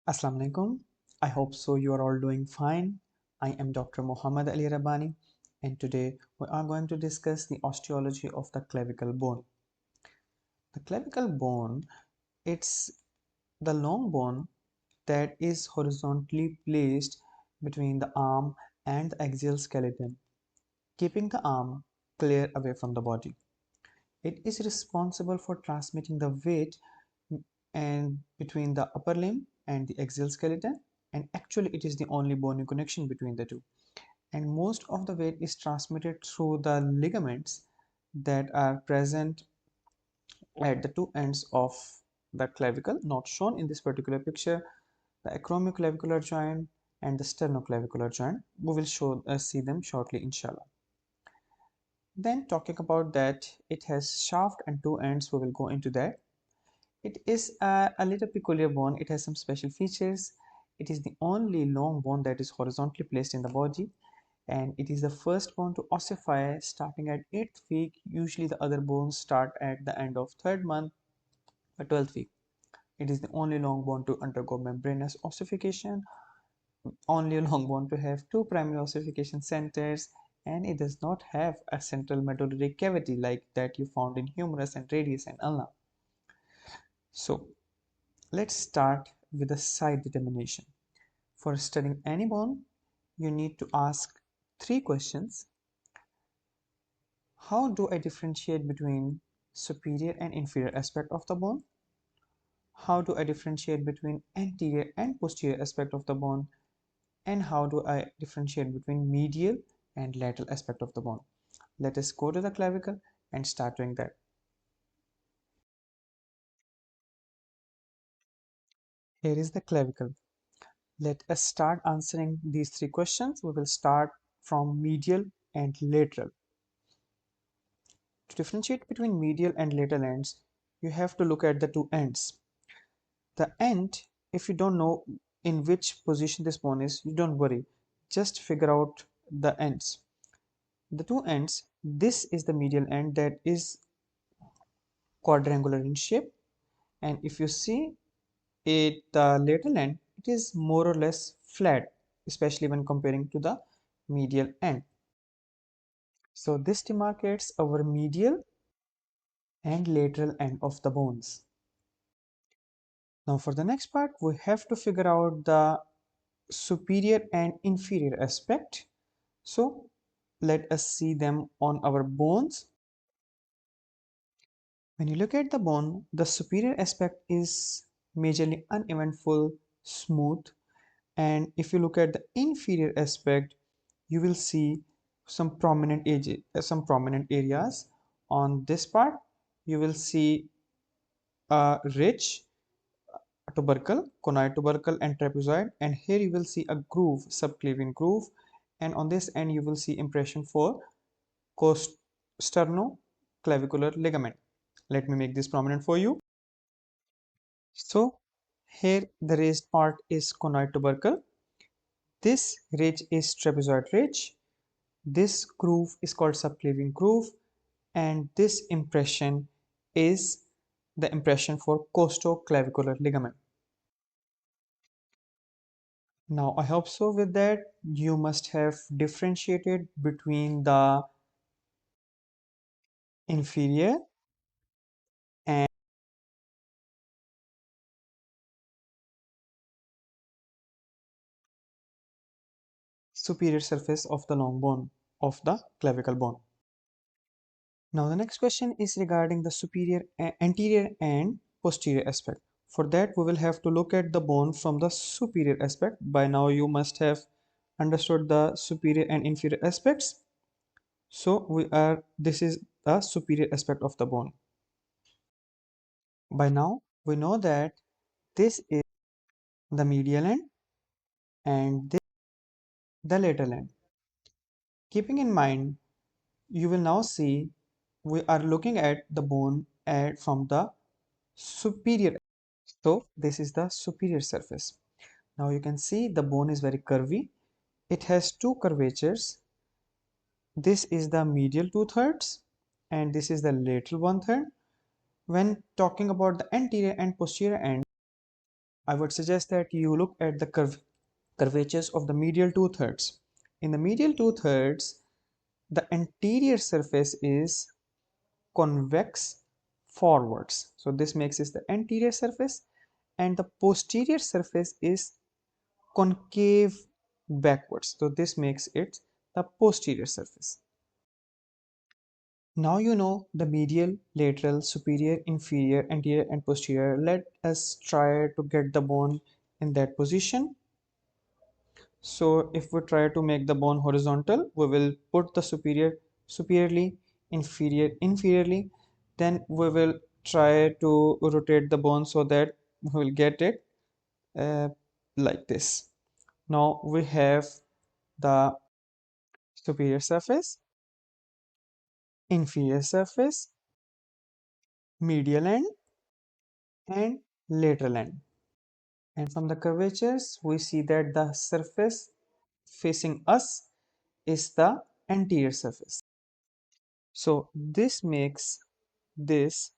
Assalamu alaikum. I hope so you are all doing fine. I am Dr. Muhammad Ali Rabbani, and today we are going to discuss the osteology of the clavicle bone. The clavicle bone, it's the long bone that is horizontally placed between the arm and the axial skeleton, keeping the arm clear away from the body. It is responsible for transmitting the weight and between the upper limb and the axial skeleton, and actually it is the only bony connection between the two, and most of the weight is transmitted through the ligaments that are present at the two ends of the clavicle, not shown in this particular picture, the acromioclavicular joint and the sternoclavicular joint. We will see them shortly, inshallah. Then talking about that, it has shaft and two ends. We will go into that. It is a little peculiar bone. It has some special features. It is the only long bone that is horizontally placed in the body, and it is the first bone to ossify starting at 8th week. Usually the other bones start at the end of 3rd month or 12th week. It is the only long bone to undergo membranous ossification, only a long bone to have two primary ossification centers, and it does not have a central medullary cavity like that you found in humerus and radius and ulna. So let's start with the site determination. For studying any bone, you need to ask three questions. How do I differentiate between superior and inferior aspect of the bone? How do I differentiate between anterior and posterior aspect of the bone? And how do I differentiate between medial and lateral aspect of the bone? Let us go to the clavicle and start doing that. Here is the clavicle. Let us start answering these three questions. We will start from medial and lateral. To differentiate between medial and lateral ends, you have to look at the two ends. The end, if you don't know in which position this bone is, you don't worry. Just figure out the ends. The two ends, this is the medial end that is quadrangular in shape, and if you see it, the lateral end, it is more or less flat, especially when comparing to the medial end. So this demarcates our medial and lateral end of the bones. Now for the next part, we have to figure out the superior and inferior aspect. So let us see them on our bones. When you look at the bone, the superior aspect is majorly uneventful, smooth, and if you look at the inferior aspect, you will see some prominent areas. On this part, you will see a ridge, tubercle, conoid tubercle, and trapezoid, and here you will see a groove, subclavian groove, and on this end you will see impression for sternoclavicular ligament. Let me make this prominent for you. So here the raised part is conoid tubercle, this ridge is trapezoid ridge, this groove is called subclavian groove, and this impression is the impression for costoclavicular ligament. Now I hope so with that you must have differentiated between the inferior and superior surface of the long bone of the clavicle bone. Now the next question is regarding the anterior and posterior aspect. For that we will have to look at the bone from the superior aspect. By now you must have understood the superior and inferior aspects. So this is the superior aspect of the bone. By now we know that this is the medial end and this the lateral end. Keeping in mind, you will now see we are looking at the bone from the superior. So this is the superior surface. Now you can see the bone is very curvy. It has two curvatures. This is the medial 2/3 and this is the lateral 1/3. When talking about the anterior and posterior end, I would suggest that you look at the curvatures of the medial two-thirds. In the medial two-thirds, the anterior surface is convex forwards. So this makes it the anterior surface, and the posterior surface is concave backwards. So this makes it the posterior surface. Now you know the medial, lateral, superior, inferior, anterior, and posterior. Let us try to get the bone in that position. So if we try to make the bone horizontal, we will put the superior superiorly, inferior inferiorly. Then we will try to rotate the bone so that we will get it uh, like this. Now we have the superior surface, inferior surface, medial end, and lateral end. And from the curvatures, we see that the surface facing us is the anterior surface. So this makes this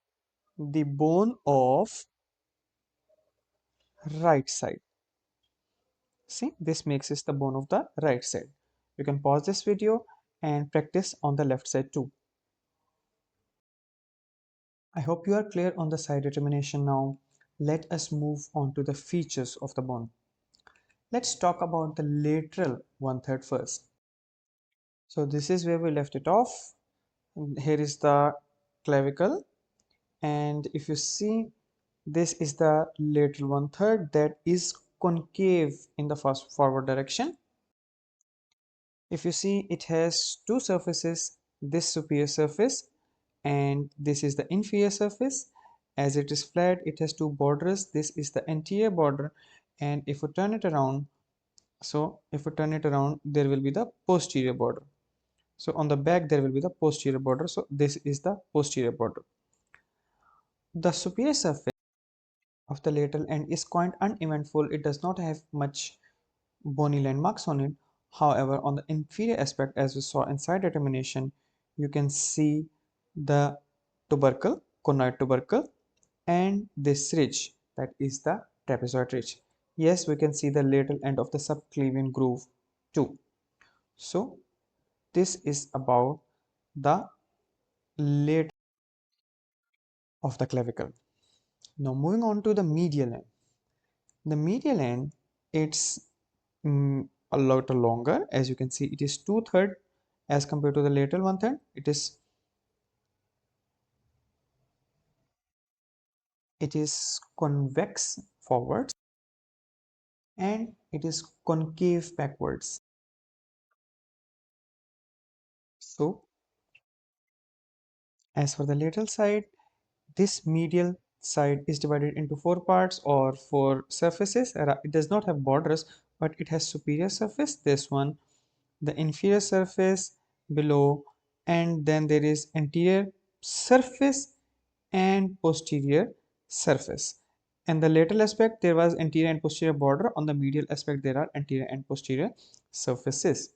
the bone of right side. See, this makes it the bone of the right side. You can pause this video and practice on the left side too. I hope you are clear on the side determination now. Let us move on to the features of the bone. Let's talk about the lateral one-third first. So this is where we left it off. Here is the clavicle, and if you see, this is the lateral one-third that is concave in the fast forward direction. If you see, it has two surfaces, this superior surface and this is the inferior surface. As it is flat, it has two borders. This is the anterior border, and if we turn it around, there will be the posterior border. So on the back there will be the posterior border. So this is the posterior border. The superior surface of the lateral end is quite uneventful. It does not have much bony landmarks on it. However, on the inferior aspect, as we saw in side determination, you can see the tubercle, conoid tubercle, and this ridge, that is the trapezoid ridge. Yes, we can see the lateral end of the subclavian groove too. So this is about the lateral of the clavicle. Now moving on to the medial end. The medial end, it's a lot longer. As you can see, it is two-third as compared to the lateral one-third. It is convex forwards and it is concave backwards. So as for the lateral side, this medial side is divided into four parts or four surfaces. It does not have borders, but it has superior surface, this one, the inferior surface below, and then there is anterior surface and posterior surface. And the lateral aspect, there was anterior and posterior border. On the medial aspect, there are anterior and posterior surfaces.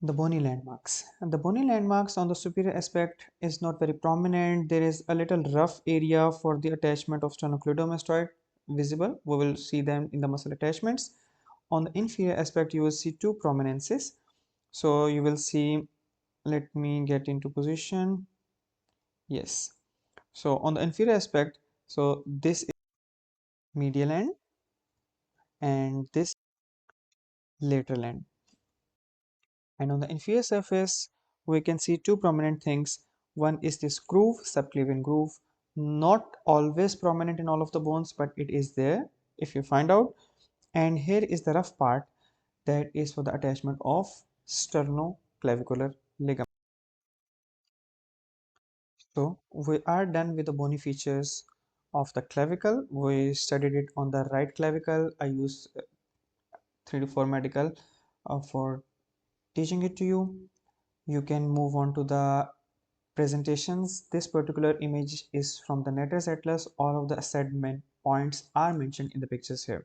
The bony landmarks. And the bony landmarks on the superior aspect is not very prominent. There is a little rough area for the attachment of sternocleidomastoid visible. We will see them in the muscle attachments. On the inferior aspect, you will see two prominences. So you will see, let me get into position. Yes. So on the inferior aspect, so this is medial end and this lateral end. And on the inferior surface, we can see two prominent things. One is this groove, subclavian groove, not always prominent in all of the bones, but it is there if you find out. And here is the rough part that is for the attachment of sternoclavicular ligament. So we are done with the bony features of the clavicle. We studied it on the right clavicle. I used 3 to 4 medical for teaching it to you. You can move on to the presentations. This particular image is from the Netter's Atlas. All of the assessment points are mentioned in the pictures here.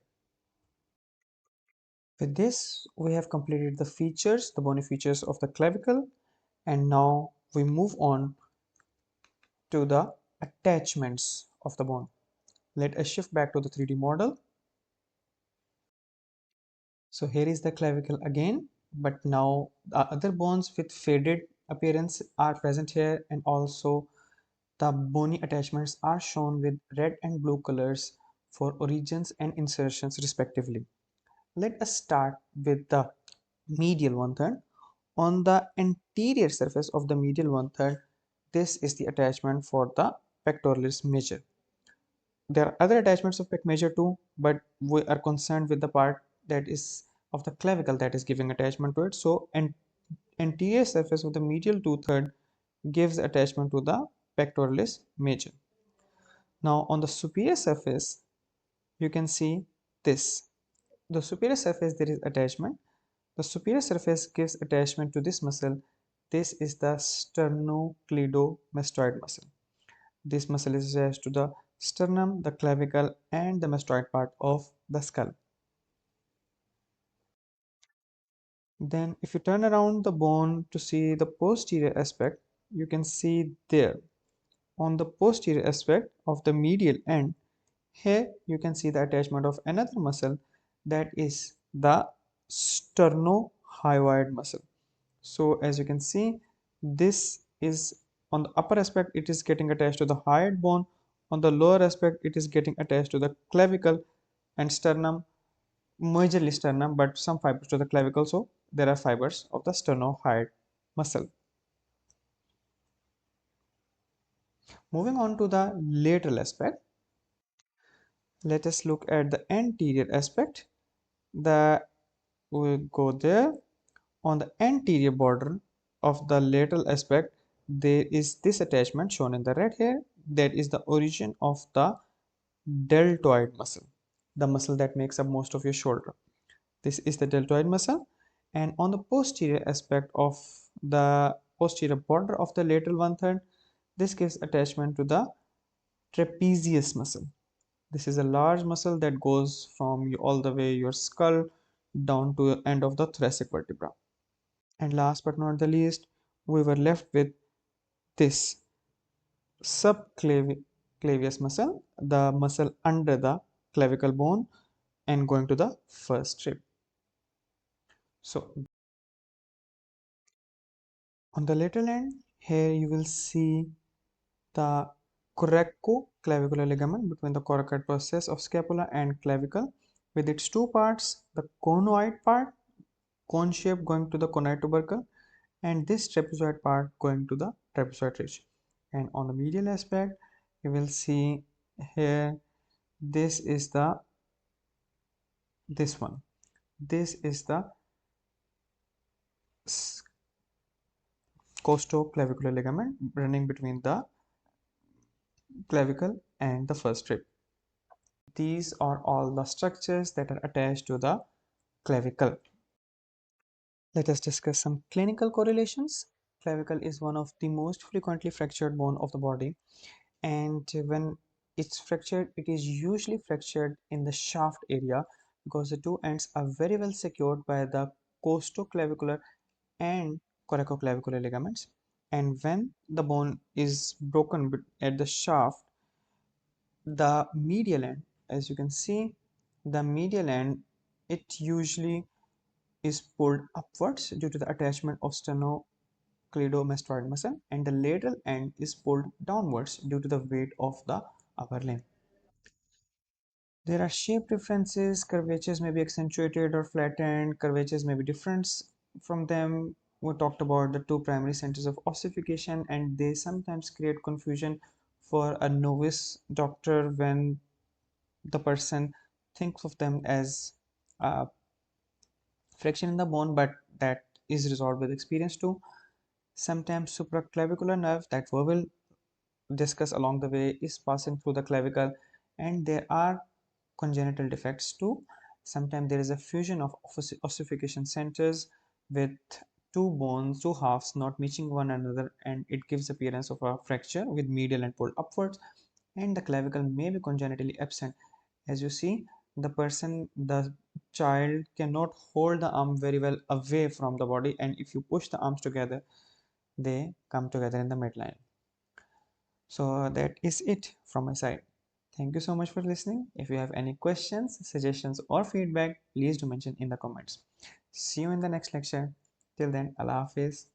With this, we have completed the features, the bony features of the clavicle, and now we move on to the attachments of the bone. Let us shift back to the 3D model. So here is the clavicle again, but now the other bones with faded appearance are present here, and also the bony attachments are shown with red and blue colors for origins and insertions respectively. Let us start with the medial one third. On the anterior surface of the medial one third, this is the attachment for the pectoralis major. There are other attachments of pec major too, but we are concerned with the part that is of the clavicle that is giving attachment to it. So an anterior surface of the medial two third gives attachment to the pectoralis major. Now on the superior surface, you can see this. The superior surface there is attachment. The superior surface gives attachment to this muscle. This is the sternocleidomastoid muscle. This muscle is attached to the sternum, the clavicle, and the mastoid part of the skull. Then, if you turn around the bone to see the posterior aspect, you can see there on the posterior aspect of the medial end, here you can see the attachment of another muscle, that is the sternohyoid muscle. So as you can see, this is on the upper aspect, it is getting attached to the hyoid bone. On the lower aspect, it is getting attached to the clavicle and sternum, majorly sternum, but some fibers to the clavicle. So there are fibers of the sternohyoid muscle. Moving on to the lateral aspect, let us look at the anterior aspect. The we go there. On the anterior border of the lateral aspect, there is this attachment shown in the red here. That is the origin of the deltoid muscle, the muscle that makes up most of your shoulder. This is the deltoid muscle. And on the posterior aspect of the posterior border of the lateral one third, this gives attachment to the trapezius muscle. This is a large muscle that goes from all the way your skull down to the end of the thoracic vertebra. And last but not the least, we were left with this subclavius muscle, the muscle under the clavicle bone and going to the first rib. So on the lateral end, here you will see the coracoclavicular ligament between the coracoid process of scapula and clavicle with its two parts, the conoid part, cone shape going to the conoid tubercle, and this trapezoid part going to the trapezoid ridge. And on the medial aspect, you will see here, this is the this one. This is the costoclavicular ligament running between the clavicle and the first rib. These are all the structures that are attached to the clavicle. Let us discuss some clinical correlations. Clavicle is one of the most frequently fractured bone of the body, and when it's fractured, it is usually fractured in the shaft area because the two ends are very well secured by the costoclavicular and coracoclavicular ligaments. And when the bone is broken at the shaft, the medial end, as you can see, the medial end, it usually is pulled upwards due to the attachment of sternocleidomastoid muscle, and the lateral end is pulled downwards due to the weight of the upper limb. There are shape differences. Curvatures may be accentuated or flattened. Curvatures may be different from them. We talked about the two primary centers of ossification, and they sometimes create confusion for a novice doctor when the person thinks of them as a friction in the bone, but that is resolved with experience too. Sometimes supraclavicular nerve that we will discuss along the way is passing through the clavicle, and there are congenital defects too. Sometimes there is a fusion of ossification centers with two bones, two halves not meeting one another, and it gives appearance of a fracture with medial and pulled upwards, and the clavicle may be congenitally absent. As you see, the child cannot hold the arm very well away from the body, and if you push the arms together, they come together in the midline. So that is it from my side. Thank you so much for listening. If you have any questions, suggestions, or feedback, please do mention in the comments. See you in the next lecture. Till then, Allah Hafiz.